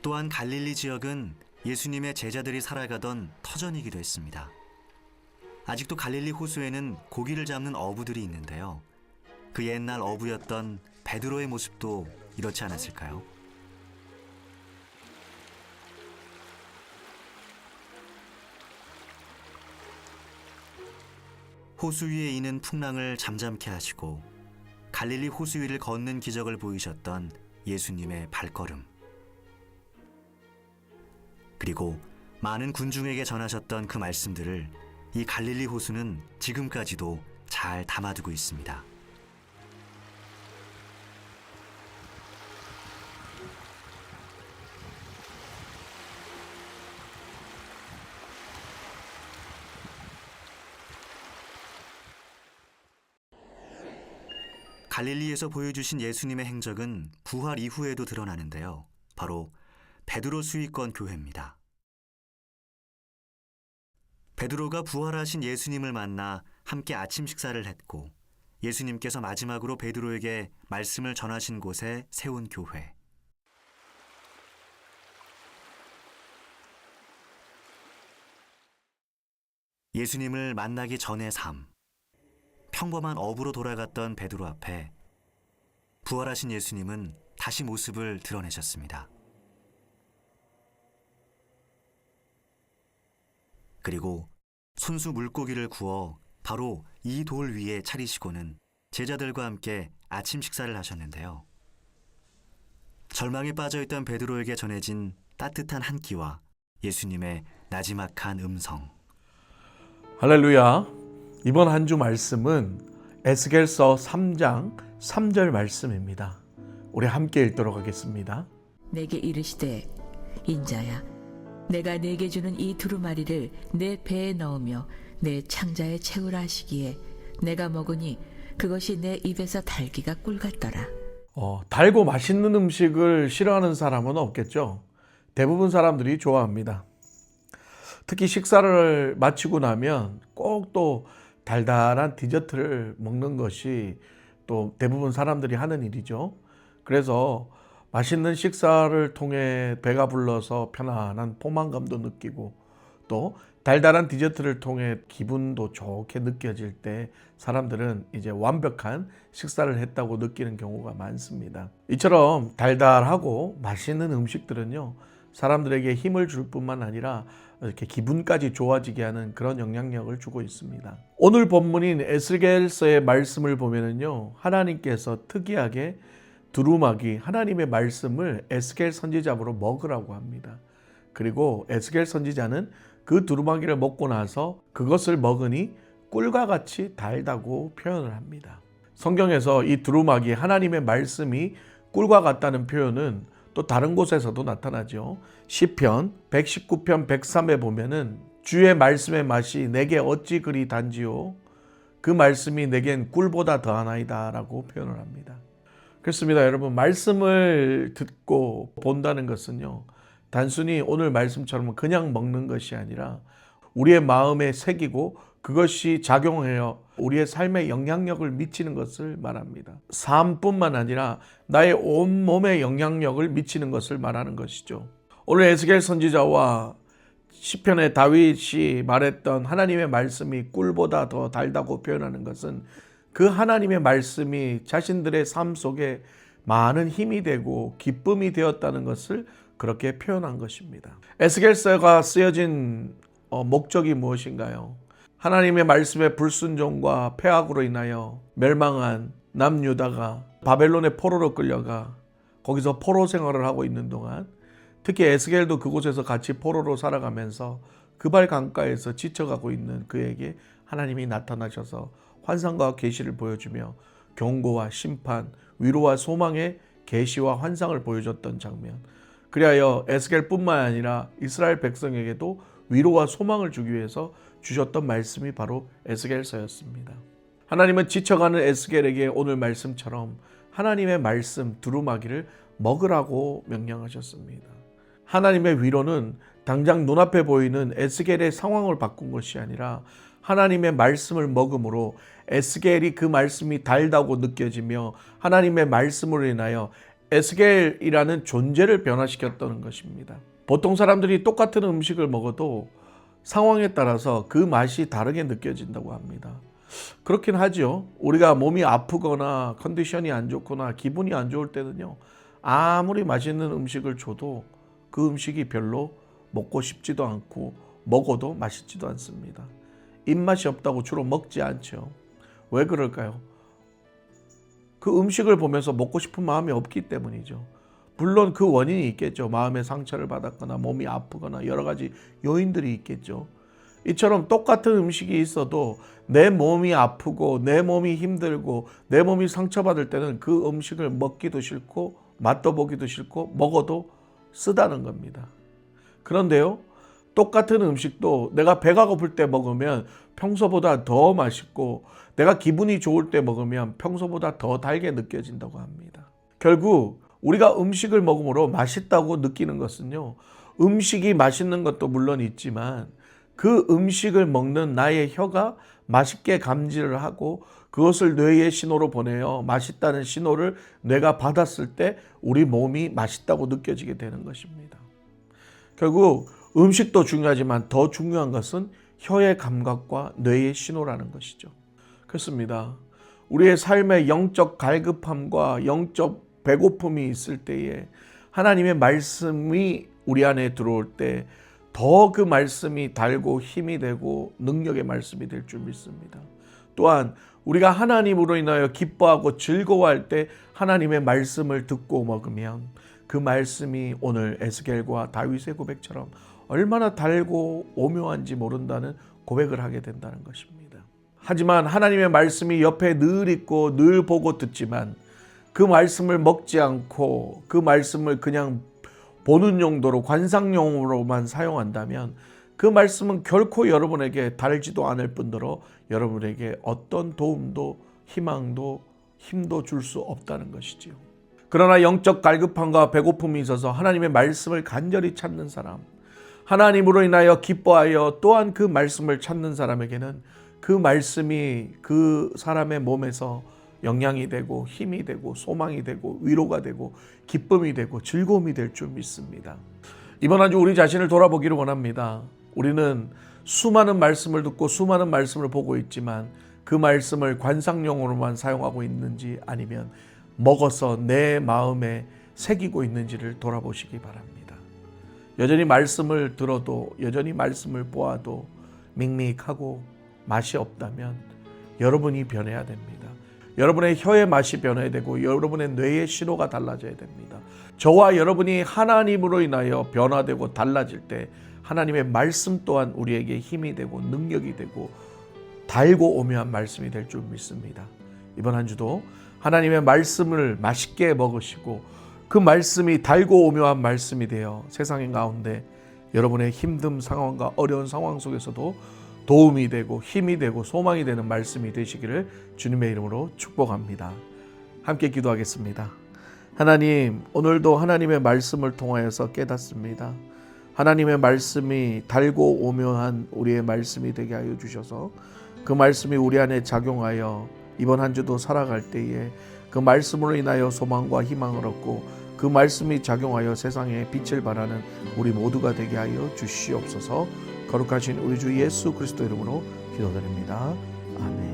또한 갈릴리 지역은 예수님의 제자들이 살아가던 터전이기도 했습니다. 아직도 갈릴리 호수에는 고기를 잡는 어부들이 있는데요. 그 옛날 어부였던 베드로의 모습도 이렇지 않았을까요? 호수 위에 이는 풍랑을 잠잠케 하시고 갈릴리 호수 위를 걷는 기적을 보이셨던 예수님의 발걸음. 그리고 많은 군중에게 전하셨던 그 말씀들을 이 갈릴리 호수는 지금까지도 잘 담아두고 있습니다. 갈릴리에서 보여주신 예수님의 행적은 부활 이후에도 드러나는데요. 바로 베드로 수위권 교회입니다. 베드로가 부활하신 예수님을 만나 함께 아침 식사를 했고 예수님께서 마지막으로 베드로에게 말씀을 전하신 곳에 세운 교회. 예수님을 만나기 전의 삶. 평범한 어부로 돌아갔던 베드로 앞에 부활하신 예수님은 다시 모습을 드러내셨습니다. 그리고 손수 물고기를 구워 바로 이 돌 위에 차리시고는 제자들과 함께 아침 식사를 하셨는데요. 절망에 빠져있던 베드로에게 전해진 따뜻한 한 끼와 예수님의 나지막한 음성. 할렐루야. 이번 한 주 말씀은 에스겔서 3장 3절 말씀입니다. 우리 함께 읽도록 하겠습니다. 내게 이르시되 인자야 내가 네게 주는 이 두루마리를 내 배에 넣으며 내 창자에 채우라 하시기에 내가 먹으니 그것이 내 입에서 달기가 꿀 같더라. 달고 맛있는 음식을 싫어하는 사람은 없겠죠. 대부분 사람들이 좋아합니다. 특히 식사를 마치고 나면 꼭 또 달달한 디저트를 먹는 것이 또 대부분 사람들이 하는 일이죠. 그래서 맛있는 식사를 통해 배가 불러서 편안한 포만감도 느끼고 또 달달한 디저트를 통해 기분도 좋게 느껴질 때 사람들은 이제 완벽한 식사를 했다고 느끼는 경우가 많습니다. 이처럼 달달하고 맛있는 음식들은요, 사람들에게 힘을 줄 뿐만 아니라 이렇게 기분까지 좋아지게 하는 그런 영향력을 주고 있습니다. 오늘 본문인 에스겔서의 말씀을 보면은요, 하나님께서 특이하게 두루마기 하나님의 말씀을 에스겔 선지자로 먹으라고 합니다. 그리고 에스겔 선지자는 그 두루마기를 먹고 나서 그것을 먹으니 꿀과 같이 달다고 표현을 합니다. 성경에서 이 두루마기 하나님의 말씀이 꿀과 같다는 표현은 또 다른 곳에서도 나타나죠. 시편 119편 103에 보면은 주의 말씀의 맛이 내게 어찌 그리 단지요 그 말씀이 내겐 꿀보다 더하나이다 라고 표현을 합니다. 그렇습니다. 여러분, 말씀을 듣고 본다는 것은요, 단순히 오늘 말씀처럼 그냥 먹는 것이 아니라 우리의 마음에 새기고 그것이 작용하여 우리의 삶에 영향력을 미치는 것을 말합니다. 삶뿐만 아니라 나의 온몸에 영향력을 미치는 것을 말하는 것이죠. 오늘 에스겔 선지자와 시편의 다윗이 말했던 하나님의 말씀이 꿀보다 더 달다고 표현하는 것은 그 하나님의 말씀이 자신들의 삶 속에 많은 힘이 되고 기쁨이 되었다는 것을 그렇게 표현한 것입니다. 에스겔서가 쓰여진 목적이 무엇인가요? 하나님의 말씀의 불순종과 폐악으로 인하여 멸망한 남유다가 바벨론의 포로로 끌려가 거기서 포로 생활을 하고 있는 동안, 특히 에스겔도 그곳에서 같이 포로로 살아가면서 그발 강가에서 지쳐가고 있는 그에게 하나님이 나타나셔서 환상과 계시를 보여주며 경고와 심판, 위로와 소망의 계시와 환상을 보여줬던 장면. 그리하여 에스겔뿐만 아니라 이스라엘 백성에게도 위로와 소망을 주기 위해서 주셨던 말씀이 바로 에스겔서였습니다. 하나님은 지쳐가는 에스겔에게 오늘 말씀처럼 하나님의 말씀 두루마기를 먹으라고 명령하셨습니다. 하나님의 위로는 당장 눈앞에 보이는 에스겔의 상황을 바꾼 것이 아니라 하나님의 말씀을 먹음으로 에스겔이 그 말씀이 달다고 느껴지며 하나님의 말씀으로 인하여 에스겔이라는 존재를 변화시켰다는 것입니다. 보통 사람들이 똑같은 음식을 먹어도 상황에 따라서 그 맛이 다르게 느껴진다고 합니다. 그렇긴 하죠. 우리가 몸이 아프거나 컨디션이 안 좋거나 기분이 안 좋을 때는요, 아무리 맛있는 음식을 줘도 그 음식이 별로 먹고 싶지도 않고 먹어도 맛있지도 않습니다. 입맛이 없다고 주로 먹지 않죠. 왜 그럴까요? 그 음식을 보면서 먹고 싶은 마음이 없기 때문이죠. 물론 그 원인이 있겠죠. 마음의 상처를 받았거나 몸이 아프거나 여러 가지 요인들이 있겠죠. 이처럼 똑같은 음식이 있어도 내 몸이 아프고 내 몸이 힘들고 내 몸이 상처받을 때는 그 음식을 먹기도 싫고 맛도 보기도 싫고 먹어도 쓰다는 겁니다. 그런데요, 똑같은 음식도 내가 배가 고플 때 먹으면 평소보다 더 맛있고 내가 기분이 좋을 때 먹으면 평소보다 더 달게 느껴진다고 합니다. 결국 우리가 음식을 먹음으로 맛있다고 느끼는 것은요, 음식이 맛있는 것도 물론 있지만 그 음식을 먹는 나의 혀가 맛있게 감지를 하고 그것을 뇌의 신호로 보내어 맛있다는 신호를 뇌가 받았을 때 우리 몸이 맛있다고 느껴지게 되는 것입니다. 결국 음식도 중요하지만 더 중요한 것은 혀의 감각과 뇌의 신호라는 것이죠. 그렇습니다. 우리의 삶의 영적 갈급함과 영적 배고픔이 있을 때에 하나님의 말씀이 우리 안에 들어올 때 더 그 말씀이 달고 힘이 되고 능력의 말씀이 될 줄 믿습니다. 또한 우리가 하나님으로 인하여 기뻐하고 즐거워할 때 하나님의 말씀을 듣고 먹으면 그 말씀이 오늘 에스겔과 다윗의 고백처럼 얼마나 달고 오묘한지 모른다는 고백을 하게 된다는 것입니다. 하지만 하나님의 말씀이 옆에 늘 있고 늘 보고 듣지만 그 말씀을 먹지 않고 그 말씀을 그냥 보는 용도로 관상용으로만 사용한다면 그 말씀은 결코 여러분에게 달지도 않을 뿐더러 여러분에게 어떤 도움도 희망도 힘도 줄 수 없다는 것이지요. 그러나 영적 갈급함과 배고픔이 있어서 하나님의 말씀을 간절히 찾는 사람, 하나님으로 인하여 기뻐하여 또한 그 말씀을 찾는 사람에게는 그 말씀이 그 사람의 몸에서 영향이 되고 힘이 되고 소망이 되고 위로가 되고 기쁨이 되고 즐거움이 될 줄 믿습니다. 이번 한 주 우리 자신을 돌아보기를 원합니다. 우리는 수많은 말씀을 듣고 수많은 말씀을 보고 있지만 그 말씀을 관상용으로만 사용하고 있는지 아니면 먹어서 내 마음에 새기고 있는지를 돌아보시기 바랍니다. 여전히 말씀을 들어도 여전히 말씀을 보아도 밍밍하고 맛이 없다면 여러분이 변해야 됩니다. 여러분의 혀의 맛이 변해야 되고 여러분의 뇌의 신호가 달라져야 됩니다. 저와 여러분이 하나님으로 인하여 변화되고 달라질 때 하나님의 말씀 또한 우리에게 힘이 되고 능력이 되고 달고 오묘한 말씀이 될 줄 믿습니다. 이번 한 주도 하나님의 말씀을 맛있게 먹으시고 그 말씀이 달고 오묘한 말씀이 되어 세상 가운데 여러분의 힘든 상황과 어려운 상황 속에서도 도움이 되고 힘이 되고 소망이 되는 말씀이 되시기를 주님의 이름으로 축복합니다. 함께 기도하겠습니다. 하나님, 오늘도 하나님의 말씀을 통하여서 깨닫습니다. 하나님의 말씀이 달고 오묘한 우리의 말씀이 되게 하여 주셔서 그 말씀이 우리 안에 작용하여 이번 한 주도 살아갈 때에 그 말씀으로 인하여 소망과 희망을 얻고 그 말씀이 작용하여 세상에 빛을 발하는 우리 모두가 되게 하여 주시옵소서. 거룩하신 우리 주 예수 그리스도 이름으로 기도드립니다. 아멘.